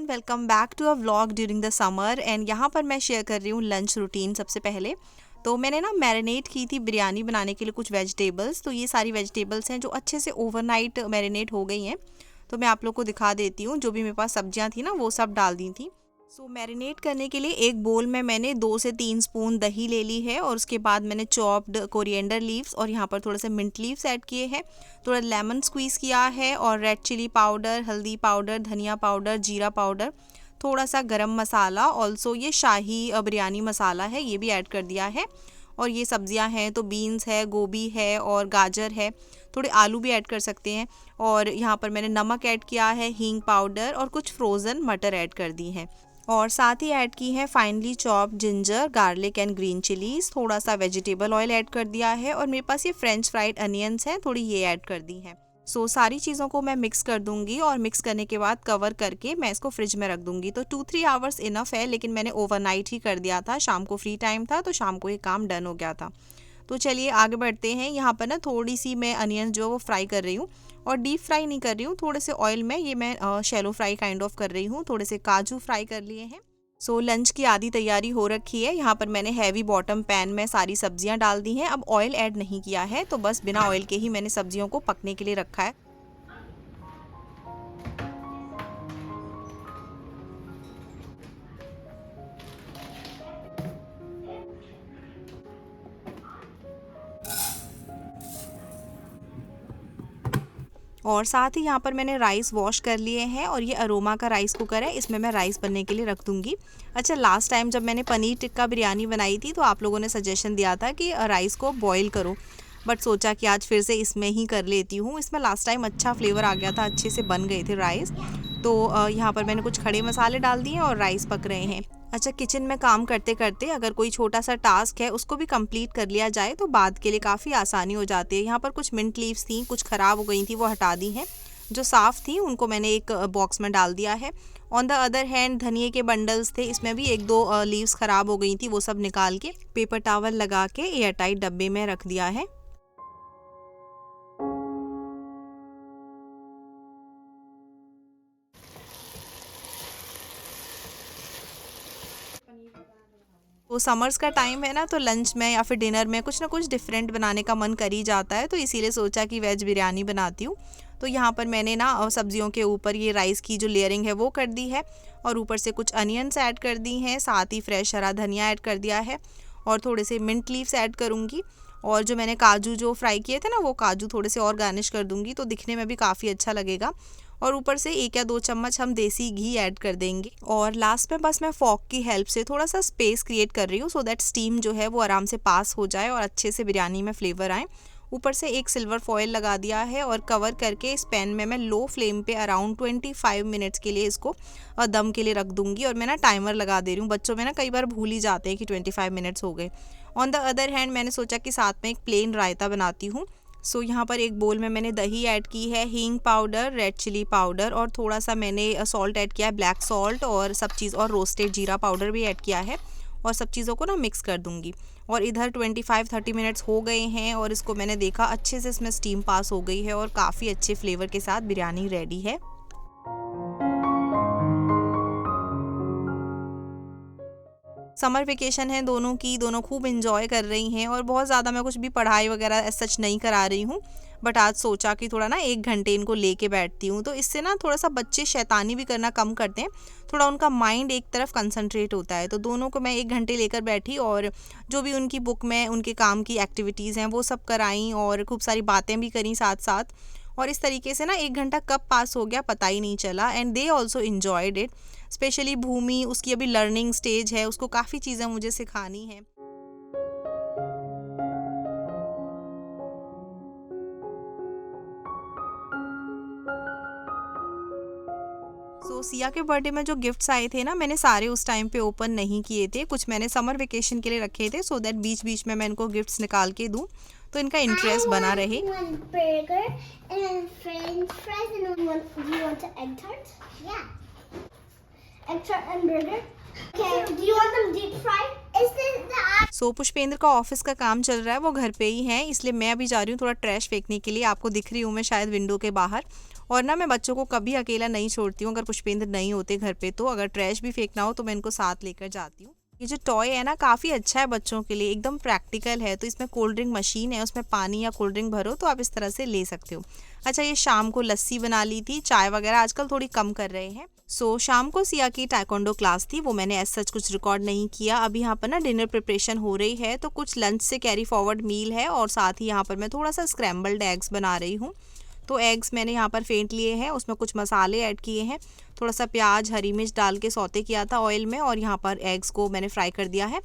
Everyone, welcome back to a vlog during the summer. And यहाँ पर मैं share कर रही हूँ लंच रूटीन। सबसे पहले तो मैंने ना मैरिनेट की थी बिरयानी बनाने के लिए कुछ वेजिटेबल्स। तो ये सारी वेजिटेबल्स हैं जो अच्छे से ओवरनाइट मैरिनेट हो गई हैं। तो मैं आप लोग को दिखा देती हूँ। जो भी मेरे पास सब्जियाँ थी ना वो सब डाल दी थी। सो मैरिनेट करने के लिए एक बोल में मैंने 2 से 3 स्पून दही ले ली है और उसके बाद मैंने चॉप्ड कोरिएंडर लीव्स और यहाँ पर थोड़ा सा मिंट लीव्स ऐड किए हैं। थोड़ा लेमन स्क्वीज़ किया है और रेड चिली पाउडर, हल्दी पाउडर, धनिया पाउडर, जीरा पाउडर, थोड़ा सा गरम मसाला, ऑल्सो ये शाही बिरयानी मसाला है, ये भी ऐड कर दिया है। और ये सब्जियां हैं तो बीन्स है, गोभी है और गाजर है, थोड़े आलू भी ऐड कर सकते हैं। और यहाँ पर मैंने नमक ऐड किया है, हींग पाउडर और कुछ फ्रोज़न मटर ऐड कर दी हैं। और साथ ही ऐड की है finally chopped ginger, garlic and green chillies. थोड़ा सा वेजिटेबल ऑयल ऐड कर दिया है और मेरे पास ये फ्रेंच फ्राइड अनियंस हैं, थोड़ी ये ऐड कर दी हैं। सो सारी चीज़ों को मैं मिक्स कर दूंगी और मिक्स करने के बाद कवर करके मैं इसको फ्रिज में रख दूंगी। तो 2-3 आवर्स इनफ है, लेकिन मैंने ओवरनाइट ही कर दिया था। शाम को फ्री टाइम था तो शाम को ये काम डन हो गया था। तो चलिए आगे बढ़ते हैं। यहाँ पर ना थोड़ी सी मैं अनियन जो वो फ्राई कर रही हूँ और डीप फ्राई नहीं कर रही हूँ, थोड़े से ऑयल में ये मैं शैलो फ्राई काइंड ऑफ कर रही हूँ। थोड़े से काजू फ्राई कर लिए हैं। सो लंच की आधी तैयारी हो रखी है। यहाँ पर मैंने हैवी बॉटम पैन में सारी सब्जियां डाल दी हैं। अब ऑयल ऐड नहीं किया है, तो बस बिना ऑयल के ही मैंने सब्जियों को पकने के लिए रखा है। और साथ ही यहाँ पर मैंने राइस वॉश कर लिए हैं और ये अरोमा का राइस कुकर है, इसमें मैं राइस बनने के लिए रख दूंगी। अच्छा, लास्ट टाइम जब मैंने पनीर टिक्का बिरयानी बनाई थी तो आप लोगों ने सजेशन दिया था कि राइस को बॉईल करो, बट सोचा कि आज फिर से इसमें ही कर लेती हूँ। इसमें लास्ट टाइम अच्छा फ्लेवर आ गया था, अच्छे से बन गए थे राइस। तो यहाँ पर मैंने कुछ खड़े मसाले डाल दिए और राइस पक रहे हैं। अच्छा, किचन में काम करते करते अगर कोई छोटा सा टास्क है उसको भी कंप्लीट कर लिया जाए तो बाद के लिए काफ़ी आसानी हो जाती है। यहाँ पर कुछ मिंट लीव्स थी, कुछ ख़राब हो गई थी, वो हटा दी हैं। जो साफ़ थी उनको मैंने एक बॉक्स में डाल दिया है। ऑन द अदर हैंड धनिए के बंडल्स थे, इसमें भी 1-2 लीव्स ख़राब हो गई थी, वो सब निकाल के पेपर टॉवल लगा के एयर टाइट डब्बे में रख दिया है। तो समर्स का टाइम है ना, तो लंच में या फिर डिनर में कुछ ना कुछ डिफरेंट बनाने का मन कर ही जाता है। तो इसीलिए सोचा कि वेज बिरयानी बनाती हूँ। तो यहाँ पर मैंने ना सब्जियों के ऊपर ये राइस की जो लेयरिंग है वो कर दी है और ऊपर से कुछ अनियंस ऐड कर दी हैं, साथ ही फ्रेश हरा धनिया ऐड कर दिया है और थोड़े से मिंट लीव्स ऐड करूँगी। और जो मैंने काजू जो फ्राई किए थे ना, वो काजू थोड़े से और गार्निश कर दूँगी, तो दिखने में भी काफ़ी अच्छा लगेगा। और ऊपर से 1 या 2 चम्मच हम देसी घी ऐड कर देंगे। और लास्ट में बस मैं फॉक की हेल्प से थोड़ा सा स्पेस क्रिएट कर रही हूँ, सो दैट स्टीम जो है वो आराम से पास हो जाए और अच्छे से बिरयानी में फ्लेवर आए। ऊपर से एक सिल्वर फॉयल लगा दिया है और कवर करके इस पैन में मैं लो फ्लेम पे अराउंड 25 मिनट्स के लिए इसको दम के लिए रख दूंगी। और मैं ना टाइमर लगा दे रही हूँ, बच्चों में ना कई बार भूल ही जाते हैं कि 25 मिनट्स हो गए। ऑन द अदर हैंड मैंने सोचा कि साथ में एक प्लेन रायता बनाती हूँ। सो यहाँ पर एक बोल में मैंने दही ऐड की है, हींग पाउडर, रेड चिली पाउडर और थोड़ा सा मैंने सॉल्ट ऐड किया है, ब्लैक सॉल्ट, और सब चीज़ और रोस्टेड जीरा पाउडर भी ऐड किया है। और सब चीज़ों को ना मिक्स कर दूंगी। और इधर 25-30 मिनट्स हो गए हैं और इसको मैंने देखा अच्छे से इसमें स्टीम पास हो गई है और काफ़ी अच्छे फ्लेवर के साथ बिरयानी रेडी है। समर वेकेशन है दोनों की, दोनों खूब इंजॉय कर रही हैं और बहुत ज़्यादा मैं कुछ भी पढ़ाई वगैरह सच नहीं करा रही हूँ। बट आज सोचा कि थोड़ा ना 1 घंटे इनको लेके बैठती हूँ, तो इससे ना थोड़ा सा बच्चे शैतानी भी करना कम करते हैं, थोड़ा उनका माइंड एक तरफ कंसंट्रेट होता है। तो दोनों को मैं 1 घंटे लेकर बैठी और जो भी उनकी बुक में उनके काम की एक्टिविटीज़ हैं वो सब कराई और खूब सारी बातें भी करी साथ साथ। और इस तरीके से ना 1 घंटा कब पास हो गया पता ही नहीं चला। And they also enjoyed it. Specially Bhumi, उसकी अभी लर्निंग स्टेज है, उसको काफ़ी चीज़ें मुझे सिखानी है। सो सिया के बर्थडे में जो गिफ्ट्स आए थे ना, मैंने सारे उस टाइम पे ओपन नहीं किए थे, कुछ मैंने समर वेकेशन के लिए रखे थे, सो दैट बीच बीच में मैं इनको गिफ्ट्स निकाल के दूँ तो इनका इंटरेस्ट बना रहे। सो पुष्पेंद्र का ऑफिस का काम चल रहा है, वो घर पे ही है, इसलिए मैं अभी जा रही हूँ थोड़ा ट्रैश फेंकने के लिए। आपको दिख रही हूँ मैं शायद विंडो के बाहर। और ना मैं बच्चों को कभी अकेला नहीं छोड़ती हूँ, अगर पुष्पेंद्र नहीं होते घर पे तो अगर ट्रैश भी फेंकना हो तो मैं इनको साथ लेकर जाती हूँ। ये जो टॉय है ना काफ़ी अच्छा है बच्चों के लिए, एकदम प्रैक्टिकल है। तो इसमें कोल्ड ड्रिंक मशीन है, उसमें पानी या कोल्ड ड्रिंक भरो तो आप इस तरह से ले सकते हो। अच्छा, ये शाम को लस्सी बना ली थी, चाय वगैरह आजकल थोड़ी कम कर रहे हैं। शाम को सिया की टाइकोंडो क्लास थी, वो मैंने एज सच कुछ रिकॉर्ड नहीं किया। अभी यहाँ पर ना डिनर प्रिपरेशन हो रही है, तो कुछ लंच से कैरी फॉरवर्ड मील है और साथ ही यहाँ पर मैं थोड़ा सा स्क्रैम्बल्ड एग्स बना रही हूँ। तो एग्स मैंने यहाँ पर फेंट लिए हैं, उसमें कुछ मसाले ऐड किए हैं, थोड़ा सा प्याज हरी मिर्च डाल के सौते किया था ऑयल में और यहाँ पर एग्स को मैंने फ्राई कर दिया है।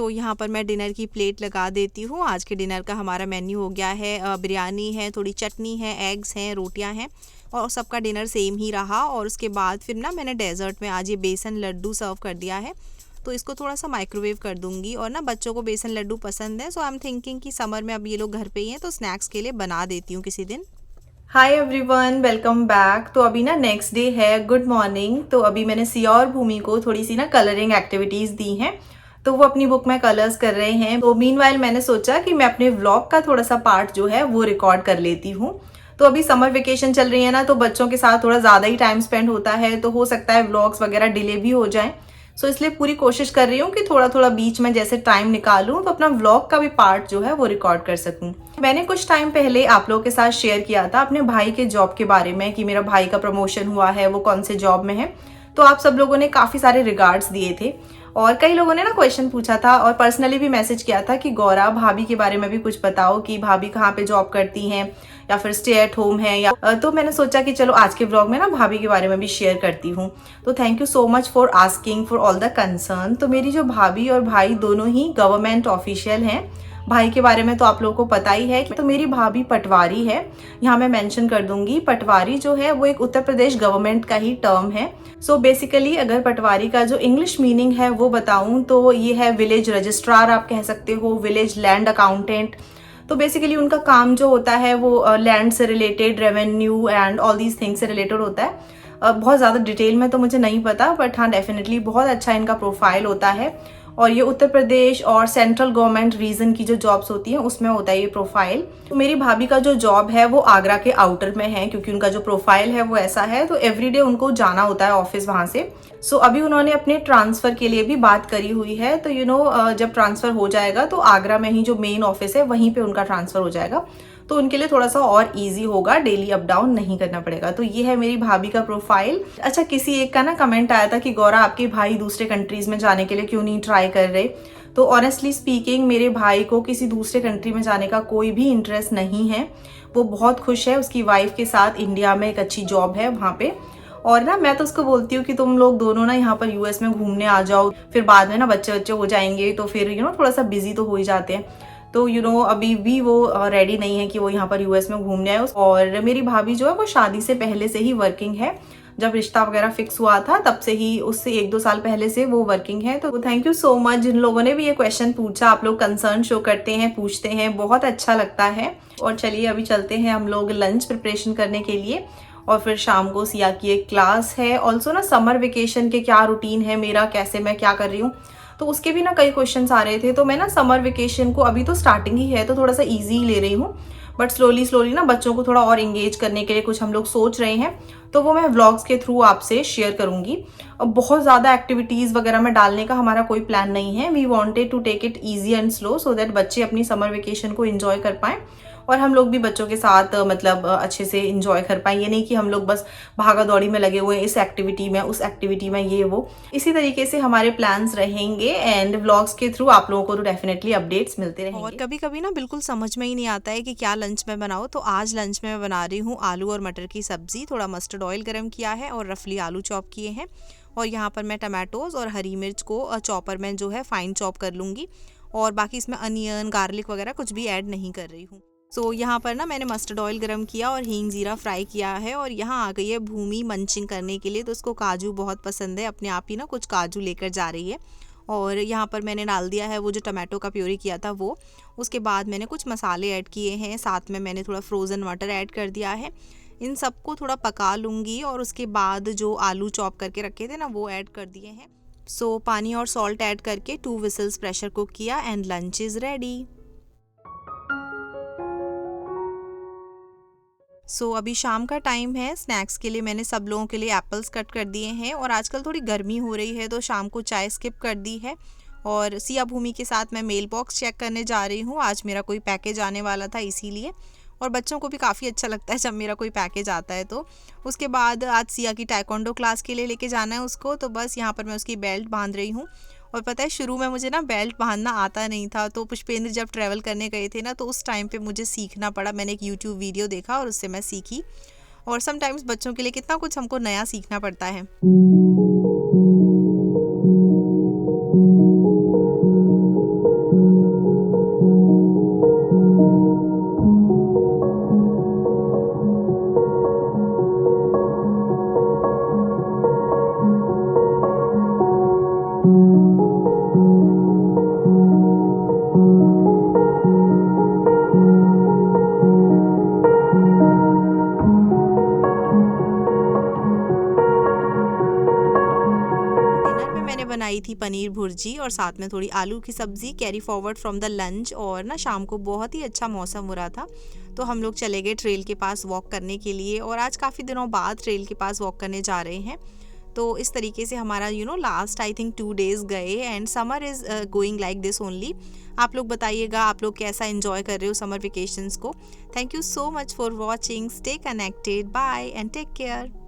यहाँ पर मैं डिनर की प्लेट लगा देती हूँ। आज के डिनर का हमारा मेन्यू हो गया है, बिरयानी है, थोड़ी चटनी है, एग्स हैं, रोटियाँ हैं और सबका डिनर सेम ही रहा। और उसके बाद फिर ना मैंने डेजर्ट में आज ये बेसन लड्डू सर्व कर दिया है, तो इसको थोड़ा सा माइक्रोवेव कर दूंगी। और ना बच्चों को बेसन लड्डू पसंद है, आई एम थिंकिंग कि समर में अब ये लोग घर पे ही हैं तो स्नैक्स के लिए बना देती हूँ किसी दिन। Hi everyone, welcome back. तो अभी ना नेक्स्ट डे है, गुड मॉर्निंग। तो अभी मैंने सिया और भूमि को थोड़ी सी ना कलरिंग एक्टिविटीज दी हैं, तो वो अपनी बुक में कलर्स कर रहे हैं। तो मीनवाइल मैंने सोचा कि मैं अपने व्लॉग का थोड़ा सा पार्ट जो है वो रिकॉर्ड कर लेती हूँ। तो अभी समर वेकेशन चल रही है ना, तो बच्चों के साथ थोड़ा ज़्यादा ही टाइम स्पेंड होता है, तो हो सकता है व्लॉग्स वगैरह डिले भी हो जाएं। इसलिए पूरी कोशिश कर रही हूँ कि थोड़ा थोड़ा बीच में जैसे टाइम निकालूं तो अपना व्लॉग का भी पार्ट जो है वो रिकॉर्ड कर सकूं। मैंने कुछ टाइम पहले आप लोगों के साथ शेयर किया था अपने भाई के जॉब के बारे में कि मेरा भाई का प्रमोशन हुआ है, वो कौन से जॉब में है। तो आप सब लोगों ने काफ़ी सारे रिगार्ड्स दिए थे और कई लोगों ने ना क्वेश्चन पूछा था और पर्सनली भी मैसेज किया था कि गौरा भाभी के बारे में भी कुछ बताओ कि भाभी कहाँ पे जॉब करती हैं या फिर स्टे एट होम है या तो मैंने सोचा कि चलो आज के ब्लॉग में ना भाभी के बारे में भी शेयर करती हूँ। तो thank you so much for asking for all the concern. तो मेरी जो भाभी और भाई दोनों ही गवर्नमेंट ऑफिशियल हैं। भाई के बारे में तो आप लोगों को पता ही है कि तो मेरी भाभी पटवारी है, यहाँ मैं मेंशन कर दूंगी। पटवारी जो है वो एक उत्तर प्रदेश गवर्नमेंट का ही टर्म है। बेसिकली अगर पटवारी का जो इंग्लिश मीनिंग है वो बताऊं तो ये है विलेज रजिस्ट्रार, आप कह सकते हो विलेज लैंड अकाउंटेंट। तो बेसिकली उनका काम जो होता है वो लैंड से related, revenue and all these things से रिलेटेड होता है। बहुत ज़्यादा डिटेल में तो मुझे नहीं पता, बट हाँ डेफिनेटली बहुत अच्छा इनका प्रोफाइल होता है। और ये उत्तर प्रदेश और सेंट्रल गवर्नमेंट रीजन की जो जॉब्स होती हैं उसमें होता है ये प्रोफाइल। तो मेरी भाभी का जो जॉब है वो आगरा के आउटर में है, क्योंकि उनका जो प्रोफाइल है वो ऐसा है, तो एवरीडे उनको जाना होता है ऑफिस वहां से। अभी उन्होंने अपने ट्रांसफर के लिए भी बात करी हुई है, तो जब ट्रांसफर हो जाएगा तो आगरा में ही जो मेन ऑफिस है वहीं पे उनका ट्रांसफर हो जाएगा, तो उनके लिए थोड़ा सा और इजी होगा, डेली अप डाउन नहीं करना पड़ेगा। तो ये है मेरी भाभी का प्रोफाइल। अच्छा, किसी एक का ना कमेंट आया था कि गौरा आपके भाई दूसरे कंट्रीज में जाने के लिए क्यों नहीं ट्राई कर रहे। तो ऑनेस्टली स्पीकिंग मेरे भाई को किसी दूसरे कंट्री में जाने का कोई भी इंटरेस्ट नहीं है। वो बहुत खुश है उसकी वाइफ के साथ, इंडिया में एक अच्छी जॉब है वहाँ पे। और ना मैं तो उसको बोलती हूँ कि तुम लोग दोनों ना यहाँ पर यूएस में घूमने आ जाओ, फिर बाद में ना बच्चे हो जाएंगे तो फिर थोड़ा सा बिजी तो हो ही जाते हैं। तो अभी भी वो रेडी नहीं है कि वो यहाँ पर यूएस में घूमने आए। और मेरी भाभी जो है वो शादी से पहले से ही वर्किंग है, जब रिश्ता वगैरह फिक्स हुआ था तब से ही, उससे 1-2 साल पहले से वो वर्किंग है। तो थैंक यू सो मच जिन लोगों ने भी ये क्वेश्चन पूछा, आप लोग कंसर्न शो करते हैं, पूछते हैं, बहुत अच्छा लगता है। और चलिए अभी चलते हैं हम लोग लंच प्रिपरेशन करने के लिए, और फिर शाम को सिया की एक क्लास है। ऑल्सो ना समर वेकेशन के क्या रूटीन है मेरा, कैसे मैं क्या कर रही हूँ, तो उसके भी ना कई क्वेश्चंस आ रहे थे। तो मैं ना समर वेकेशन को, अभी तो स्टार्टिंग ही है तो थोड़ा सा इजी ले रही हूँ, बट स्लोली ना बच्चों को थोड़ा और एंगेज करने के लिए कुछ हम लोग सोच रहे हैं, तो वो मैं व्लॉग्स के थ्रू आपसे शेयर करूंगी। अब बहुत ज़्यादा एक्टिविटीज़ वगैरह में डालने का हमारा कोई प्लान नहीं है। We wanted to take it easy and slow so that बच्चे अपनी समर वेकेशन को एंजॉय कर पाएँ और हम लोग भी बच्चों के साथ मतलब अच्छे से इंजॉय कर पाएं। ये नहीं कि हम लोग बस भागा दौड़ी में लगे हुए हैं, इस एक्टिविटी में उस एक्टिविटी में ये वो। इसी तरीके से हमारे प्लान्स रहेंगे एंड व्लॉग्स के थ्रू आप लोगों को तो डेफिनेटली अपडेट्स मिलते रहेंगे। और कभी कभी ना बिल्कुल समझ में ही नहीं आता है कि क्या लंच में बनाओ, तो आज लंच में मैं बना रही हूँ आलू और मटर की सब्जी। थोड़ा मस्टर्ड ऑयल गर्म किया है और रफली आलू चॉप किए हैं, और यहाँ पर मैं टमाटोज और हरी मिर्च को चॉपर में जो है फाइन चॉप कर लूँगी, और बाकी इसमें अनियन गार्लिक वगैरह कुछ भी ऐड नहीं कर रही हूँ। यहाँ पर ना मैंने मस्टर्ड ऑयल गरम किया और हींग जीरा फ्राई किया है, और यहाँ आ गई है भूमि मंचिंग करने के लिए। तो उसको काजू बहुत पसंद है, अपने आप ही ना कुछ काजू लेकर जा रही है। और यहाँ पर मैंने डाल दिया है वो जो टमाटो का प्योरी किया था वो। उसके बाद मैंने कुछ मसाले ऐड किए हैं, साथ में मैंने थोड़ा फ्रोज़न मटर ऐड कर दिया है। इन सबको थोड़ा पका लूँगी और उसके बाद जो आलू चॉप करके रखे थे ना वो ऐड कर दिए हैं। सो पानी और सॉल्ट ऐड करके 2 विसल्स प्रेशर कुक किया एंड लंच इज़ रेडी। सो अभी शाम का टाइम है। स्नैक्स के लिए मैंने सब लोगों के लिए एप्पल्स कट कर दिए हैं और आजकल थोड़ी गर्मी हो रही है तो शाम को चाय स्किप कर दी है और सिया भूमि के साथ मैं मेल बॉक्स चेक करने जा रही हूँ। आज मेरा कोई पैकेज आने वाला था इसीलिए, और बच्चों को भी काफ़ी अच्छा लगता है जब मेरा कोई पैकेज आता है। तो उसके बाद आज सिया की टाइकोंडो क्लास के लिए लेके जाना है उसको, तो बस यहाँ पर मैं उसकी बेल्ट बांध रही हूँ। और पता है शुरू में मुझे ना बेल्ट बांधना आता नहीं था, तो पुष्पेंद्र जब ट्रैवल करने गए थे ना तो उस टाइम पे मुझे सीखना पड़ा। मैंने एक यूट्यूब वीडियो देखा और उससे मैं सीखी। और समटाइम्स बच्चों के लिए कितना कुछ हमको नया सीखना पड़ता है। डिनर में मैंने बनाई थी पनीर भुर्जी और साथ में थोड़ी आलू की सब्ज़ी, carry forward from the lunch. और ना शाम को बहुत ही अच्छा मौसम हो रहा था तो हम लोग चले गए ट्रेल के पास वॉक करने के लिए, और आज काफ़ी दिनों बाद ट्रेल के पास वॉक करने जा रहे हैं। तो इस तरीके से हमारा लास्ट आई थिंक 2 डेज़ गए and summer is going like this only. आप लोग बताइएगा आप लोग कैसा एंजॉय कर रहे हो समर वेकेशंस को। Thank you so much for watching. Stay connected, bye and take care.